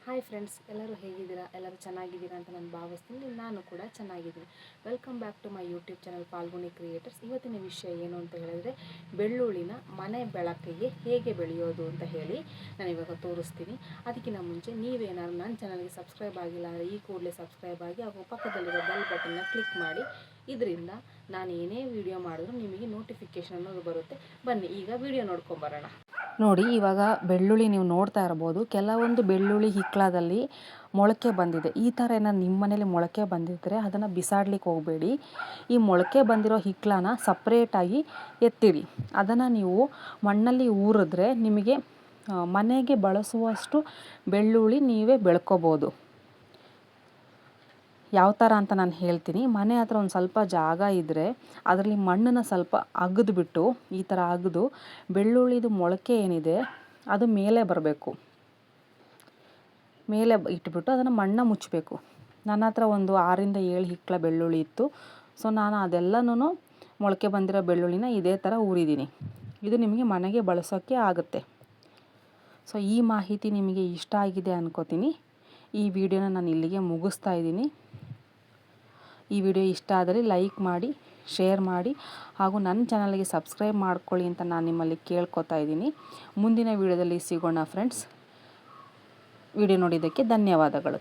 Hi friends, ಎಲ್ಲರೂ ಹೇಗಿದ್ದೀರಾ? ಎಲ್ಲರೂ ಚೆನ್ನಾಗಿದ್ದೀರಾ ಅಂತ ನಾನು ಭಾವಿಸ್ತೀನಿ. ನಾನು ಕೂಡ ಚೆನ್ನಾಗಿದ್ದೀನಿ. Welcome back to my YouTube channel Phalguni creators. ಇವತ್ತಿನ ವಿಷಯ ಏನು ಅಂತ ಹೇಳಿದ್ರೆ, ಬೆಳ್ಳುಳ್ಳಿನ ಮನೆ ಬೆಳಕಿಗೆ ಹೇಗೆ ಬೆಳೆಯೋದು ಅಂತ ಹೇಳಿ ನಾನು ಇವಾಗ ತೋರಿಸ್ತೀನಿ. ಅದಕ್ಕಿಂತ ಮುಂಚೆ ನೀವೇನಾದ್ರು ನನ್ನ ಚಾನಲ್ಗೆ ಸಬ್ಸ್ಕ್ರೈಬ್ ಆಗಿಲ್ಲ ಅಂದರೆ ಈ ಕೂಡಲೇ ಸಬ್ಸ್ಕ್ರೈಬ್ ಆಗಿ ಹಾಗೂ ಪಕ್ಕದಲ್ಲಿರೋ ಬೆಲ್ ಬಟನ್ನ ಕ್ಲಿಕ್ ಮಾಡಿ. ಇದರಿಂದ ನಾನು ಏನೇ ವಿಡಿಯೋ ಮಾಡಿದ್ರು ನಿಮಗೆ ನೋಟಿಫಿಕೇಷನ್ ಅನ್ನೋದು ಬರುತ್ತೆ. ಬನ್ನಿ ಈಗ ವಿಡಿಯೋ ನೋಡ್ಕೊಂಬರೋಣ. ನೋಡಿ, ಇವಾಗ ಬೆಳ್ಳುಳ್ಳಿ ನೀವು ನೋಡ್ತಾ ಇರ್ಬೋದು. ಕೆಲವೊಂದು ಬೆಳ್ಳುಳ್ಳಿ ಹಿಕ್ಕಳದಲ್ಲಿ ಮೊಳಕೆ ಬಂದಿದೆ. ಈ ಥರ ಏನಾದ್ರು ನಿಮ್ಮ ಮನೇಲಿ ಮೊಳಕೆ ಬಂದಿದ್ದರೆ ಅದನ್ನು ಬಿಸಾಡ್ಲಿಕ್ಕೆ ಹೋಗಬೇಡಿ. ಈ ಮೊಳಕೆ ಬಂದಿರೋ ಹಿಕ್ಕಳನ ಸಪ್ರೇಟಾಗಿ ಎತ್ತಿಡಿ. ಅದನ್ನು ನೀವು ಮಣ್ಣಲ್ಲಿ ಊರಿದ್ರೆ ನಿಮಗೆ ಮನೆಗೆ ಬಳಸುವಷ್ಟು ಬೆಳ್ಳುಳ್ಳಿ ನೀವೇ ಬೆಳ್ಕೊಬೋದು. ಯಾವ ಥರ ಅಂತ ನಾನು ಹೇಳ್ತೀನಿ. ಮನೆ ಹತ್ರ ಒಂದು ಸ್ವಲ್ಪ ಜಾಗ ಇದ್ದರೆ ಅದರಲ್ಲಿ ಮಣ್ಣನ್ನು ಸ್ವಲ್ಪ ಅಗೆದುಬಿಟ್ಟು, ಈ ಥರ ಅಗೆದು ಬೆಳ್ಳುಳ್ಳಿದು ಮೊಳಕೆ ಏನಿದೆ ಅದು ಮೇಲೆ ಬರಬೇಕು. ಮೇಲೆ ಇಟ್ಬಿಟ್ಟು ಅದನ್ನು ಮಣ್ಣ ಮುಚ್ಚಬೇಕು. ನನ್ನ ಹತ್ರ ಒಂದು 6-7 ಹಿಕ್ಕಳ ಬೆಳ್ಳುಳ್ಳಿ ಇತ್ತು. ಸೊ ನಾನು ಅದೆಲ್ಲನೂ ಮೊಳಕೆ ಬಂದಿರೋ ಬೆಳ್ಳುಳ್ಳಿನ ಇದೇ ಥರ ಊರಿದ್ದೀನಿ. ಇದು ನಿಮಗೆ ಮನೆಗೆ ಬಳಸೋಕ್ಕೆ ಆಗುತ್ತೆ. ಸೊ ಈ ಮಾಹಿತಿ ನಿಮಗೆ ಇಷ್ಟ ಆಗಿದೆ ಅನ್ಕೋತೀನಿ. ಈ ವಿಡಿಯೋನ ನಾನು ಇಲ್ಲಿಗೆ ಮುಗಿಸ್ತಾ ಇದ್ದೀನಿ. ಈ ವಿಡಿಯೋ ಇಷ್ಟ ಆದರೆ ಲೈಕ್ ಮಾಡಿ, ಶೇರ್ ಮಾಡಿ ಹಾಗೂ ನನ್ನ ಚಾನಲ್ಗೆ ಸಬ್ಸ್ಕ್ರೈಬ್ ಮಾಡ್ಕೊಳ್ಳಿ ಅಂತ ನಾನು ನಿಮ್ಮಲ್ಲಿ ಕೇಳ್ಕೊತಾ ಇದ್ದೀನಿ. ಮುಂದಿನ ವಿಡಿಯೋದಲ್ಲಿ ಸಿಗೋಣ ಫ್ರೆಂಡ್ಸ್. ವಿಡಿಯೋ ನೋಡಿದ್ದಕ್ಕೆ ಧನ್ಯವಾದಗಳು.